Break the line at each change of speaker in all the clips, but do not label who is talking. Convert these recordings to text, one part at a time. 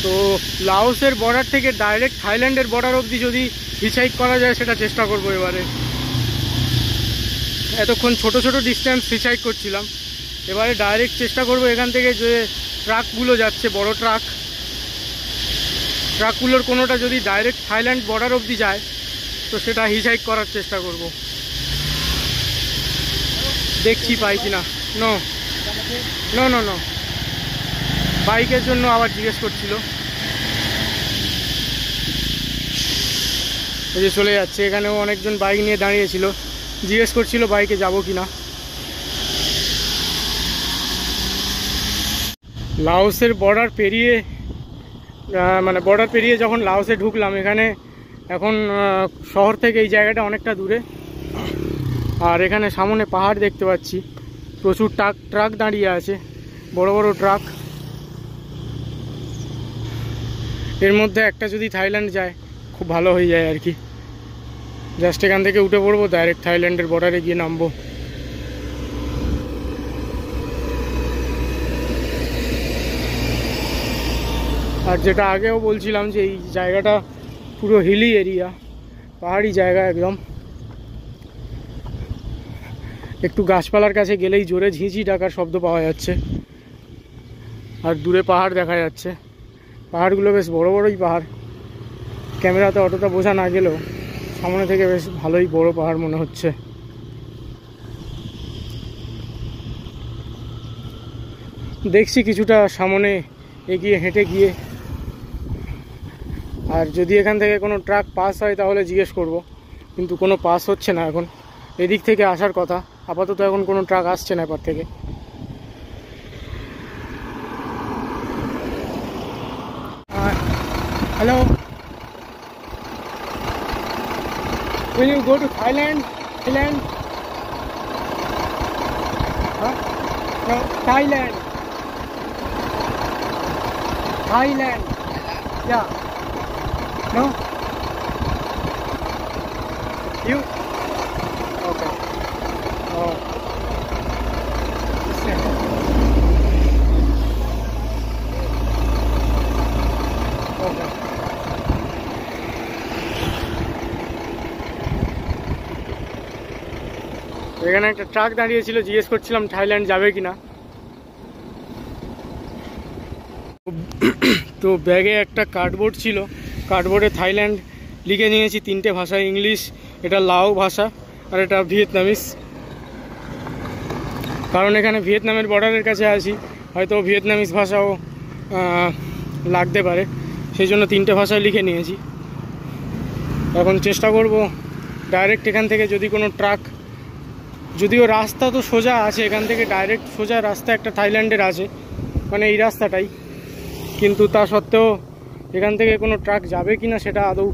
তো লাওসের বর্ডার থেকে ডাইরেক্ট থাইল্যান্ডের বর্ডার অবধি যদি হিচহাইক করা যায় সেটা চেষ্টা করব এবারে। এতক্ষণ ছোট ছোট ডিস্টেন্স হিচহাইক করছিলাম, এবারে ডাইরেক্ট চেষ্টা করব এখান থেকে যে ট্রাকগুলো যাচ্ছে, বড় ট্রাকগুলোর কোনোটা যদি ডাইরেক্ট থাইল্যান্ড বর্ডার অবধি যায় তো সেটা হিচহাইক করার চেষ্টা করব। দেখছি পাই কিনা। নো নো নো নো বাইকের জন্য আবার জিজ্ঞেস করছিল। এই যে চলে যাচ্ছে, এখানেও অনেকজন বাইক নিয়ে দাঁড়িয়েছিল, জিজ্ঞেস করছিল বাইকে যাব কিনা। লাওসের বর্ডার পেরিয়ে বর্ডার পেরিয়ে যখন লাওসে ঢুকলাম, এখানে এখন শহর থেকে এই জায়গাটা অনেকটা দূরে। আর এখানে সামনে পাহাড় দেখতে পাচ্ছি, প্রচুর ট্রাক দাঁড়িয়ে আছে, বড় বড় ট্রাক। এর মধ্যে একটা যদি থাইল্যান্ড যায় খুব ভালো হয়ে যায় আর কি। জাস্ট এখান থেকে উঠে পড়বো, ডাইরেক্ট থাইল্যান্ডের বর্ডারে গিয়ে নামবো। আর যেটা আগেও বলছিলাম যে এই জায়গাটা পুরো হিলি এরিয়া, পাহাড়ি জায়গা একদম। একটু গাছপালার কাছে গেলেই জোরে ঝিঁঝি ডাকার শব্দ পাওয়া যাচ্ছে, আর দূরে পাহাড় দেখা যাচ্ছে। পাহাড়গুলো বেশ বড় বড়ই পাহাড়, ক্যামেরাতে অতটা বোঝা না গেলেও সামনে থেকে বেশ ভালোই বড় পাহাড় মনে হচ্ছে। দেখছি কিছুটা সামনে এগিয়ে হেঁটে গিয়ে, আর যদি এখান থেকে কোনো ট্রাক পাস হয় তাহলে জিজ্ঞেস করব, কিন্তু কোনো পাস হচ্ছে না এখন। এদিক থেকে আসার কথা, আপাতত এখন কোনো ট্রাক আসছে না এপার থেকে। Hello, will you go to Thailand? Huh? No, Thailand. Yeah. No? You? Okay. Oh. Okay. এখানে একটা ট্রাক দাঁড়িয়েছিল, জিজ্ঞেস করছিলাম থাইল্যান্ড যাবে কিনা। তো ব্যাগে একটা কার্ডবোর্ড ছিল, কার্ডবোর্ডে থাইল্যান্ড লিখে নিয়েছি 3টে ভাষায়, ইংলিশ, এটা লাও ভাষা, আর এটা ভিয়েতনামিস। কারণ এখানে ভিয়েতনামের বর্ডারের কাছে আছি, হয়তো ভিয়েতনামিস ভাষাও লাগতে পারে, সেই জন্য 3টে ভাষায় লিখে নিয়েছি। এখন চেষ্টা করব ডাইরেক্ট এখান থেকে যদি কোনো ট্রাক, যদিও রাস্তা তো সোজা আছে, এখান থেকে ডাইরেক্ট সোজা রাস্তা একটা থাইল্যান্ডের আছে, মানে এই রাস্তাটাই, কিন্তু তা সত্ত্বেও এখান থেকে কোনো ট্রাক যাবে কি না সেটা আদৌ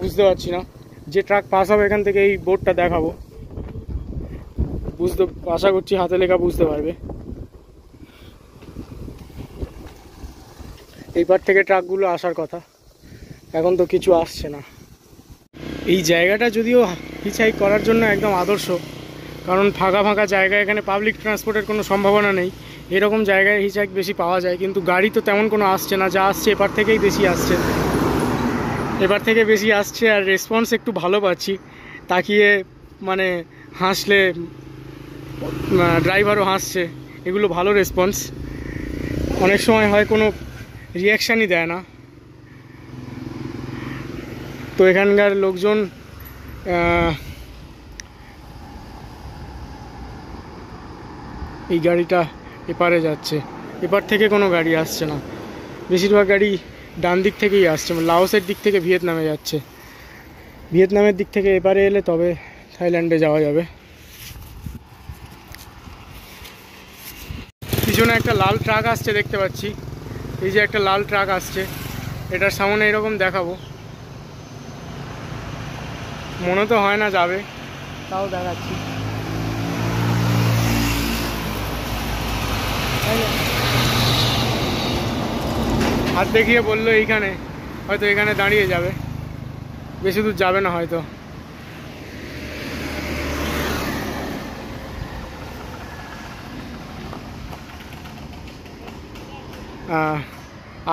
বুঝতে পারছি না। যে ট্রাক পাস হবে এখান থেকে এই বোর্ডটা দেখাবো, আশা করছি হাতে লেখা বুঝতে পারবে। এইবার থেকে ট্রাকগুলো আসার কথা, এখন তো কিছু আসছে না। এই জায়গাটা যদিও হিচহাইক করার জন্য একদম আদর্শ, কারণ ফাঁকা ফাঁকা জায়গা, এখানে পাবলিক ট্রান্সপোর্টের কোনো সম্ভাবনা নেই, এরকম জায়গায় হিচহাইক বেশি পাওয়া যায়। কিন্তু গাড়ি তো তেমন কোনো আসছে না, যা আসছে এপার থেকেই বেশি আসছে, আর রেসপন্স একটু ভালো পাচ্ছি। তাকিয়ে মানে হাসলে ড্রাইভারও হাসছে, এগুলো ভালো রেসপন্স। অনেক সময় হয় কোনো রিয়াকশানই দেয় না। তো এখানকার লোকজন এই গাড়িটা এপারে যাচ্ছে, এপার থেকে কোনো গাড়ি আসছে না, বেশিরভাগ গাড়ি ডান দিক থেকেই আসছে, লাওসের দিক থেকে ভিয়েতনামে যাচ্ছে। ভিয়েতনামের দিক থেকে এপারে এলে তবে থাইল্যান্ডে যাওয়া যাবে। পিছনে একটা লাল ট্রাক আসছে দেখতে পাচ্ছি, এই যে একটা লাল ট্রাক আসছে, এটার সামনে এরকম দেখাবো, মনে তো হয় না যাবে, তাও দেখাচ্ছি। হাত দেখিয়ে বললো এইখানে, হয়তো এখানে দাঁড়িয়ে যাবে, বেশি দূর যাবে না হয়তো।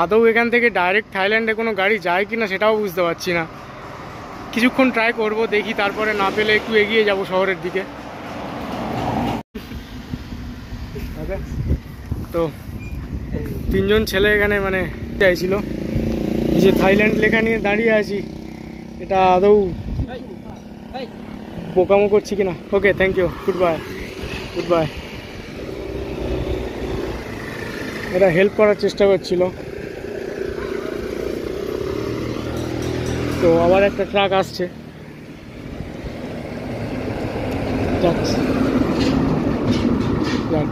আদৌ এখান থেকে ডাইরেক্ট থাইল্যান্ডে কোনো গাড়ি যায় কি না সেটাও বুঝতে পারছি না। কিছুক্ষণ ট্রাই করব, দেখি, তারপরে না পেলে একটু এগিয়ে যাব শহরের দিকে। তো তিনজন ছেলে এখানে মানে চাইছিল, এই যে থাইল্যান্ড লেখা নিয়ে দাঁড়িয়ে আছি, এটা আদৌ বোকামো করছি কিনা। Okay, thank you, goodbye, goodbye. এটা হেল্প করার চেষ্টা করছিল। তো আবার একটা ট্রাক আসছে,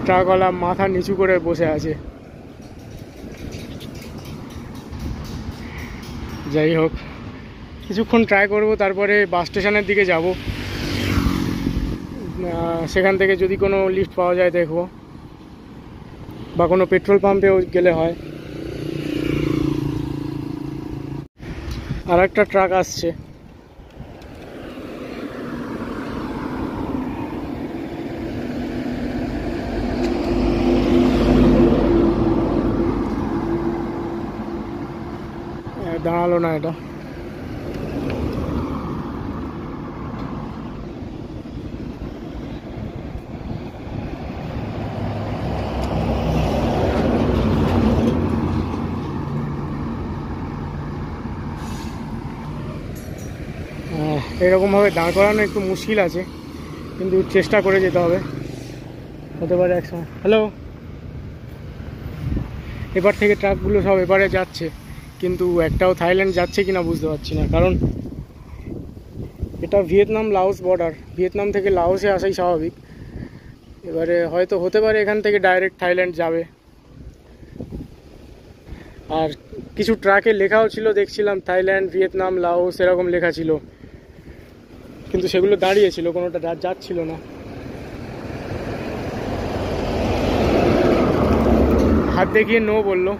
ট্রাকওয়ালা মাথা নিচু করে বসে আছে। যাই হোক, কিছুক্ষণ ট্রাই করব, তারপরে বাস স্টেশনের দিকে যাব। সেখান থেকে যদি কোনো লিফট পাওয়া যায় দেখব, বা কোনো পেট্রোল পাম্পেও গেলে হয়। আর একটা ট্রাক আসছে। দাঁড়ালো না এটা। এরকমভাবে দাঁড় করানো একটু মুশকিল আছে, কিন্তু চেষ্টা করে যেতে হবে, হতে পারে একসময়। হ্যালো, এবার থেকে ট্রাকগুলো সব এবারে যাচ্ছে, কিন্তু একটাও থাইল্যান্ড যাচ্ছে কিনা বুঝতে পারছি না, কারণ এটা ভিয়েতনাম লাওস বর্ডার, ভিয়েতনাম থেকে লাওসে আসাই স্বাভাবিক। এবারে হয়তো হতে পারে এখান থেকে ডাইরেক্ট থাইল্যান্ড যাবে। আর কিছু ট্রাকে লেখাও ছিল, দেখছিলাম থাইল্যান্ড, ভিয়েতনাম, লাওস এরকম লেখা ছিল, কিন্তু সেগুলো দাঁড়িয়েছিল, কোনোটা যাচ্ছিল না। হাত দেখিয়ে নো বললো।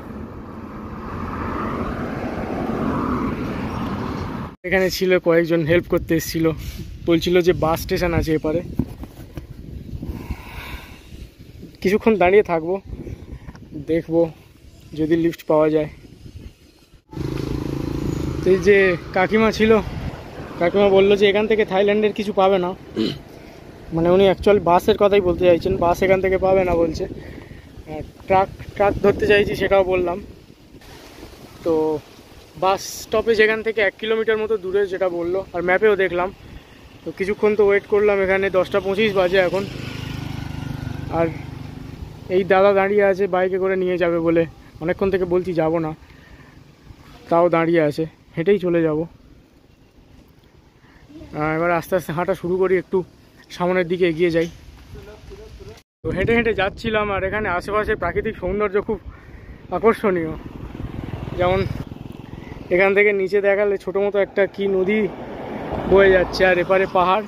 এখানে ছিল কয়েকজন, হেল্প করতে এসেছিল, বলছিল যে বাস স্টেশন আছে এপারে। কিছুক্ষণ দাঁড়িয়ে থাকবো, দেখবো যদি লিফট পাওয়া যায়। এই যে কাকিমা ছিল, কাকিমা বললো যে এখান থেকে থাইল্যান্ডের কিছু পাবে না, মানে উনি অ্যাকচুয়ালি বাসের কথাই বলতে চাইছেন, বাস এখান থেকে পাবে না বলছে। ট্রাক ধরতে চাইছি সেটাও বললাম। তো বাস স্টপে যেখান থেকে 1 কিলোমিটার মতো দূরে, যেটা বললো, আর ম্যাপেও দেখলাম। তো কিছুক্ষণ তো ওয়েট করলাম, এখানে 10টা 25 বাজে এখন। আর এই দাদা দাঁড়িয়ে আছে বাইকে করে নিয়ে যাবে বলে, অনেকক্ষণ থেকে বলছি যাব না, তাও দাঁড়িয়ে আছে, হেঁটেই চলে যাব। এবার আস্তে আস্তে হাঁটা শুরু করি, একটু সামনের দিকে এগিয়ে যাই। তো হেঁটে হেঁটে যাচ্ছিলাম, আর এখানে আশেপাশে প্রাকৃতিক সৌন্দর্য খুব আকর্ষণীয়। যেমন এখান থেকে নিচে দেখালে ছোটো মতো একটা কি নদী বয়ে যাচ্ছে, আর এপারে পাহাড়,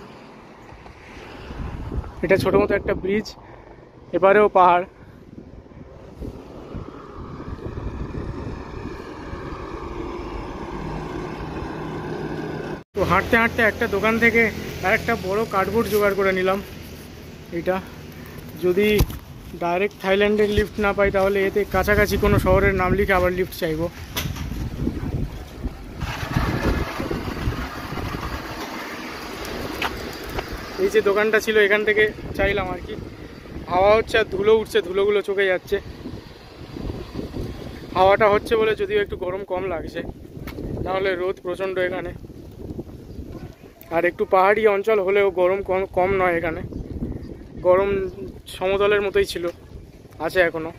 এটা ছোটো মতো একটা ব্রিজ, এপারেও পাহাড়। তো হাঁটতে হাঁটতে একটা দোকান থেকে আর একটা বড় কার্ডবোর্ড জোগাড় করে নিলাম। এটা যদি ডাইরেক্ট থাইল্যান্ডের লিফট না পাই, তাহলে এতে কাছাকাছি কোনো শহরের নাম লিখে আবার লিফট চাইবো। এই যে দোকানটা ছিল, এখান থেকে চাইলাম আর কি। হাওয়া হচ্ছে আর ধুলো উঠছে, ধুলোগুলো চোখে যাচ্ছে। হাওয়াটা হচ্ছে বলে যদিও একটু গরম কম লাগছে, নাহলে রোদ প্রচণ্ড এখানে। আর একটু পাহাড়ি অঞ্চল হলেও গরম কম নয় এখানে, গরম সমতলের মতোই ছিল, আছে এখনো।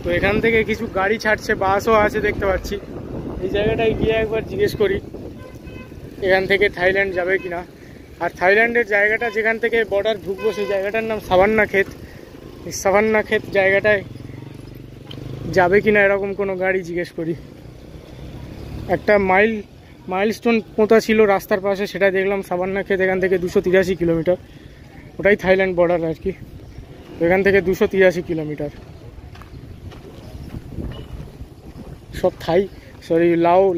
তো এখান থেকে কিছু গাড়ি ছাড়ছে, বাসও আছে দেখতে পাচ্ছি। এই জায়গাটায় গিয়ে একবার জিজ্ঞেস করি এখান থেকে থাইল্যান্ড যাবে কিনা। আর থাইল্যান্ডের জায়গাটা যেখান থেকে বর্ডার ঢুকবো, সেই জায়গাটার নাম সাভান্না ক্ষেত। এই সাভান্না ক্ষেত জায়গাটায় যাবে কিনা এরকম কোনো গাড়ি জিজ্ঞেস করি। একটা মাইলস্টোন পোঁতা ছিল রাস্তার পাশে, সেটা দেখলাম সাভান্না ক্ষেত এখান থেকে 283 কিলোমিটার, ওটাই থাইল্যান্ড বর্ডার আর কি। এখান থেকে 283 কিলোমিটার। সব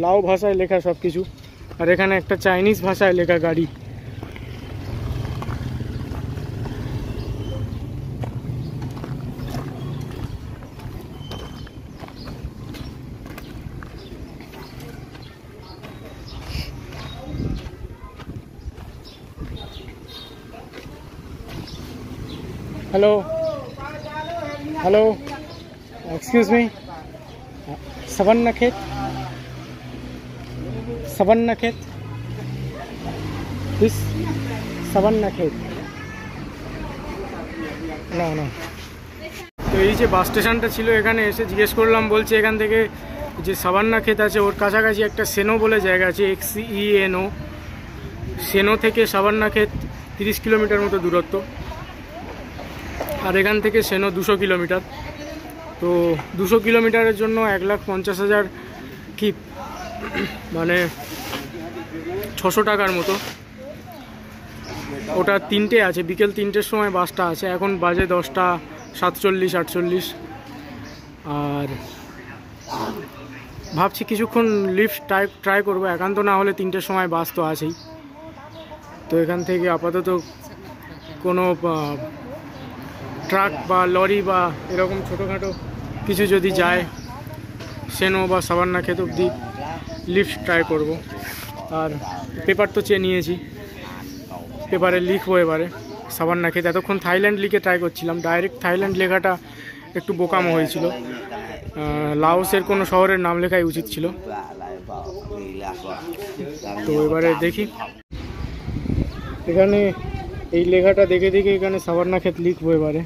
লাও ভাষায় লেখা সব কিছু, আর এখানে একটা চাইনিজ ভাষায় লেখা গাড়ি। हेलो हेलो एक्सक्यूज मी सवर्णखेत दिस सवर्णखेत না না। তো এই যে বাস স্টেশনটা ছিল এখানে এসে জিজ্ঞেস করলাম, বলছে এখান থেকে যে সাবান্নাক্ষেত আছে ওর কাছাকাছি একটা সেনো বলে জায়গা আছে, XENO, সেনো থেকে সাবান্নাক্ষেত 30 কিলোমিটার মতো দূরত্ব, আর এখান থেকে সেনো 200 কিলোমিটার। তো 200 কিলোমিটারের জন্য 1,50,000 কি মানে 600 টাকার মতো। ওটা 3টে আছে, বিকেল 3টের সময় বাসটা আছে, এখন বাজে 10টা 47-48। আর ভাবছি কিছুক্ষণ লিফট ট্রাই করবো, একান্ত না হলে 3টের সময় বাস তো আছেই। তো এখান থেকে আপাতত কোনো ট্রাক বা লরি বা এরকম ছোটোখাটো কিছু যদি যায় সেনো বা সাবান্নাক্ষেত অবধি লিফট ট্রাই করব। আর পেপার তো চেয়ে নিয়েছি, পেপারে লিখবো এবারে সাবান্নাক্ষেত। এতক্ষণ থাইল্যান্ড লিখে ট্রাই করছিলাম, ডাইরেক্ট থাইল্যান্ড লেখাটা একটু বোকামো হয়েছিল, লাওসের কোনো শহরের নাম লেখাই উচিত ছিল। তো এবারে দেখি, এখানে এই লেখাটা দেখে দেখে এখানে সাবান্নাক্ষেত লিখবো এবারে।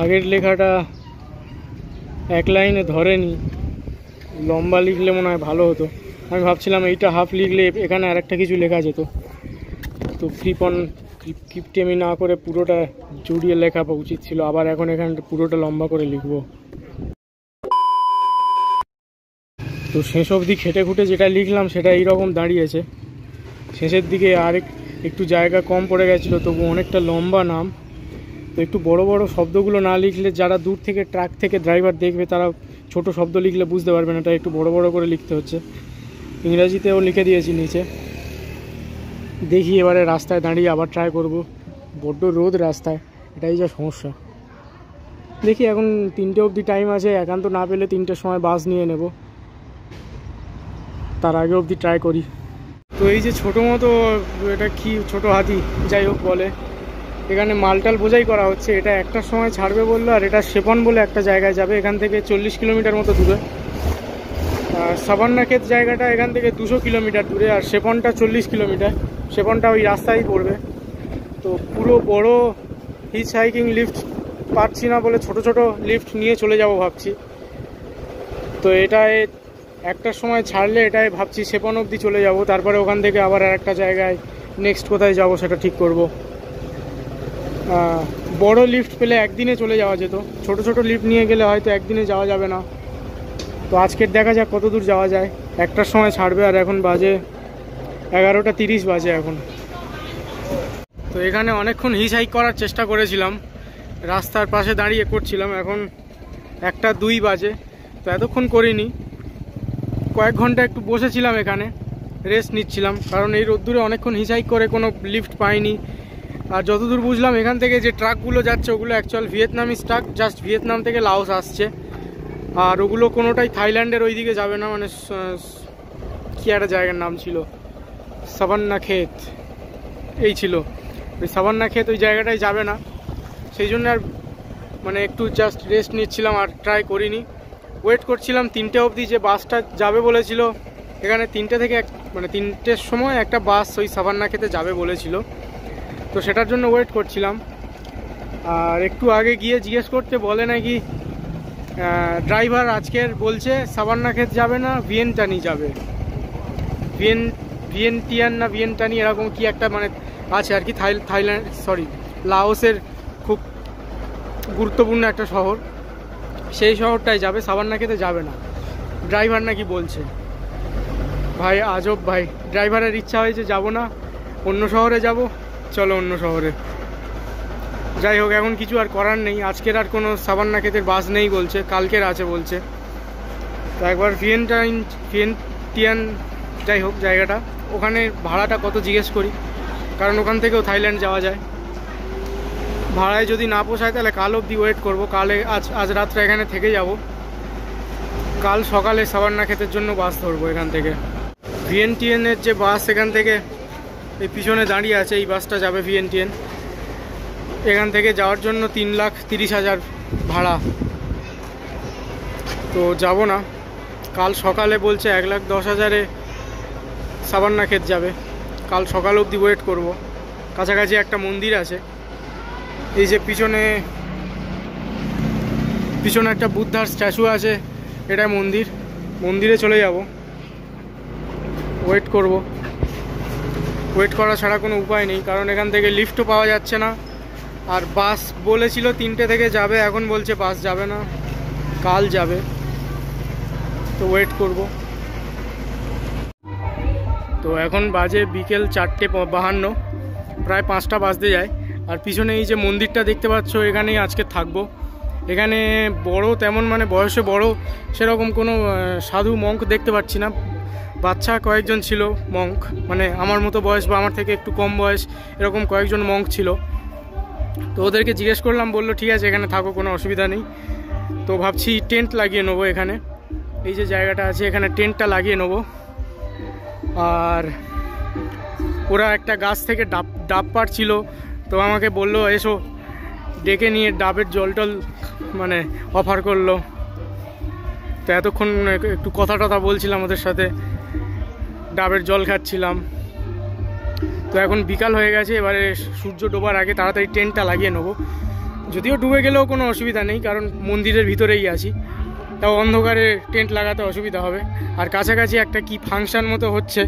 আগের লেখাটা এক লাইনে ধরেনি, লম্বা লিখলে মনে হয় ভালো হতো। আমি ভাবছিলাম এইটা হাফ লিখলে এখানে আরেকটা কিছু লেখা যেত, তো কিপটেমি না করে পুরোটা জুড়িয়ে লেখা উচিত ছিল। আবার এখন এখানে পুরোটা লম্বা করে লিখবো। তো শেষ অবধি খেটে খুঁটে যেটা লিখলাম সেটা এইরকম দাঁড়িয়েছে। শেষের দিকে একটু জায়গা কম পড়ে গেছিলো, তবু অনেকটা লম্বা নাম। তো একটু বড় বড় শব্দগুলো না লিখলে যারা দূর থেকে ট্রাক থেকে ড্রাইভার দেখবে তারা ছোট শব্দ লিখলে বুঝতে পারবে না, এটা একটু বড় বড় করে লিখতে হচ্ছে। ইংরাজিতেও লিখে দিয়েছি নিচে। দেখি এবারে রাস্তায় দাঁড়িয়ে আবার ট্রাই করব, বড্ড রোদ রাস্তায়, এটাই যা সমস্যা। দেখি এখন 3টে অবধি টাইম আছে, একান্ত না পেলে 3টের সময় বাস নিয়ে নেব, তার আগে অবধি ট্রাই করি। তো এই যে ছোটো মতো এটা কি ছোটো হাতি যাই হোক বলে, এখানে মালটাল বোঝাই করা হচ্ছে। এটা একটার সময় ছাড়বে বললো, আর এটা সেপন বলে একটা জায়গায় যাবে, এখান থেকে 40 কিলোমিটার মতো দূরে। আর সাবান্নাক্ষেত জায়গাটা এখান থেকে 200 কিলোমিটার দূরে, আর সেপনটা 40 কিলোমিটার। সেপনটা ওই রাস্তায় পড়বে। তো পুরো বড় হিচ হাইকিং লিফট পাচ্ছি না বলে ছোট ছোট লিফট নিয়ে চলে যাব ভাবছি। তো এটায় একটার সময় ছাড়লে এটাই ভাবছি সেপন অবধি চলে যাব, তারপরে ওখান থেকে আবার আর একটা জায়গায় নেক্সট কোথায় যাব সেটা ঠিক করব। বড় লিফট পেলে একদিনে চলে যাওয়া যেত, ছোট ছোট লিফট নিয়ে গেলে হয়তো একদিনে যাওয়া যাবে না। তো আজকের দেখা যাক কত দূর যাওয়া যায়। একটার সময় ছাড়বে, আর এখন বাজে 11:30 বাজে এখন। তো এখানে অনেকক্ষণ হিচ হাইক করার চেষ্টা করেছিলাম, রাস্তার পাশে দাঁড়িয়ে করছিলাম। এখন 1:02 বাজে, তো এতক্ষণ করিনি, কয়েক ঘন্টা একটু বসেছিলাম এখানে, রেস্ট নিচ্ছিলাম, কারণ এই রোদ্দুরে অনেকক্ষণ হিচ হাইক করে কোনো লিফট পাইনি। আর যতদূর বুঝলাম এখান থেকে যে ট্রাকগুলো যাচ্ছে ওগুলো actual Vietnamese truck, just Vietnam থেকে লাওস আসছে। আর ওগুলো কোনোটাই থাইল্যান্ডের ওই দিকে যাবে না, মানে কি একটা জায়গার নাম ছিল, সাবান্নাক্ষেত এই ছিল, ওই সাবান্নাক্ষেত ওই জায়গাটায় যাবে না। সেই জন্য আর মানে একটু জাস্ট রেস্ট নিচ্ছিলাম, আর ট্রাই করিনি। ওয়েট করছিলাম 3টে অবধি, যে বাসটা যাবে বলেছিল এখানে 3টে থেকে মানে 3টের সময় একটা বাস ওই সাবান্নাক্ষেতে যাবে বলেছিল, তো সেটার জন্য ওয়েট করছিলাম। আর একটু আগে গিয়ে জিজ্ঞেস করতে বলে নাকি ড্রাইভার আজকের বলছে সাবান্নাক্ষেত যাবে না, ভিয়েনটানি যাবে, ভিয়েন্টিয়ান না ভিয়েনটানি এরকম কি একটা মানে আছে আর কি, থাইল্যান্ড সরি লাওসের খুব গুরুত্বপূর্ণ একটা শহর, সেই শহরটায় যাবে, সাবান্নাক্ষেতে যাবে না, ড্রাইভার নাকি বলছে। ভাই আজব ভাই, ড্রাইভারের ইচ্ছা হয়েছে যাব না, অন্য শহরে যাব, চলো অন্য শহরে। যাই হোক, এখন কিছু আর করার নেই। আজকের আর কোনো সাবান্না ক্ষেতের বাস নেই বলছে, কালকের আছে বলছে। তো একবার ভিয়েন্টিয়ান যাই হোক জায়গাটা, ওখানে ভাড়াটা কত জিজ্ঞেস করি, কারণ ওখান থেকেও থাইল্যান্ড যাওয়া যায়। ভাড়ায় যদি না পোষায় তাহলে কাল অবধি ওয়েট করব। কালে আজ রাত্রে এখানে থেকে যাব, কাল সকালে সাবান্না ক্ষেতের জন্য বাস ধরবো এখান থেকে। ভিয়েন্টিয়ানের যে বাস এখান থেকে এই পিছনে দাঁড়িয়ে আছে, এই বাসটা যাবে ভিয়েন্টিয়ান। এখান থেকে যাওয়ার জন্য 3,30,000 ভাড়া। তো যাব না, কাল সকালে বলছে 1,10,000-এ সাবান্না ক্ষেত যাবে। কাল সকাল অবধি ওয়েট করব। কাছাকাছি একটা মন্দির আছে, এই যে পিছনে একটা বুদ্ধার স্ট্যাচু আছে, এটা মন্দিরে চলে যাব। ওয়েট করব, ওয়েট করা ছাড়া কোনো উপায় নেই, কারণ এখান থেকে লিফটও পাওয়া যাচ্ছে না। আর বাস বলেছিল 3টে থেকে যাবে, এখন বলছে বাস যাবে না, কাল যাবে। তো ওয়েট করব। তো এখন বাজে বিকেল 4:52, প্রায় 5টা বাজতে যায়। আর পিছনে এই যে মন্দিরটা দেখতে পাচ্ছ, এখানেই আজকে থাকবো। এখানে বড় তেমন মানে বয়সে বড় সেরকম কোনো সাধু মঙ্ক দেখতে পাচ্ছি না। বাচ্চা কয়েকজন ছিল মঙ্ক, মানে আমার মতো বয়স বা আমার থেকে একটু কম বয়স, এরকম কয়েকজন মঙ্ক ছিল। তো ওদেরকে জিজ্ঞেস করলাম, বললো ঠিক আছে এখানে থাকো, কোনো অসুবিধা নেই। তো ভাবছি টেন্ট লাগিয়ে নেবো এখানে, এই যে জায়গাটা আছে এখানে টেন্টটা লাগিয়ে নেবো। আর ওরা একটা গাছ থেকে ডাব পাড়ছিল, তো আমাকে বললো এসো, ডেকে নিয়ে ডাবের জল মানে অফার করলো। তো এতক্ষণ একটু কথা বলছিলাম ওদের সাথে, ডাবের জল খাচ্ছিলাম। তো এখন বিকাল হয়ে গেছে, এবারে সূর্য ডোবার আগে তাড়াতাড়ি টেন্টটা লাগিয়ে নেবো। যদিও ডুবে গেলেও কোনো অসুবিধা নেই, কারণ মন্দিরের ভিতরেই আছি, তাও অন্ধকারে টেন্ট লাগাতে অসুবিধা হবে। আর কাছাকাছি একটা কি ফাংশন মতো হচ্ছে,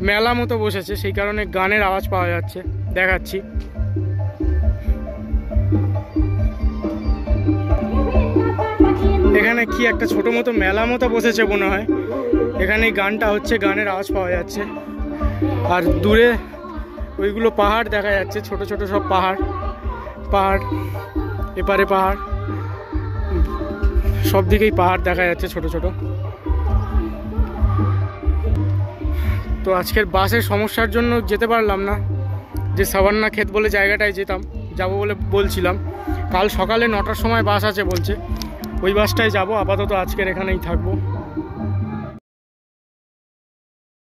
মেলা মতো বসেছে, সেই কারণে গানের আওয়াজ পাওয়া যাচ্ছে, দেখাচ্ছি। এখানে কি একটা ছোট মতো মেলা মতো বসেছে মনে হয়, এখানে গানটা হচ্ছে, গানের আওয়াজ পাওয়া যাচ্ছে। আর দূরে ওইগুলো পাহাড় দেখা যাচ্ছে, ছোট ছোট সব পাহাড়, এপারে পাহাড়, সব দিকেই পাহাড় দেখা যাচ্ছে ছোট ছোট। তো আজকের বাসের সমস্যার জন্য যেতে পারলাম না, যে সাবান্না ক্ষেত বলে জায়গাটায় যাবো বলে বলছিলাম। কাল সকালে 9টার সময় বাস আছে বলছে, ওই বাসটায় যাব। আপাতত আজকের এখানেই থাকবো।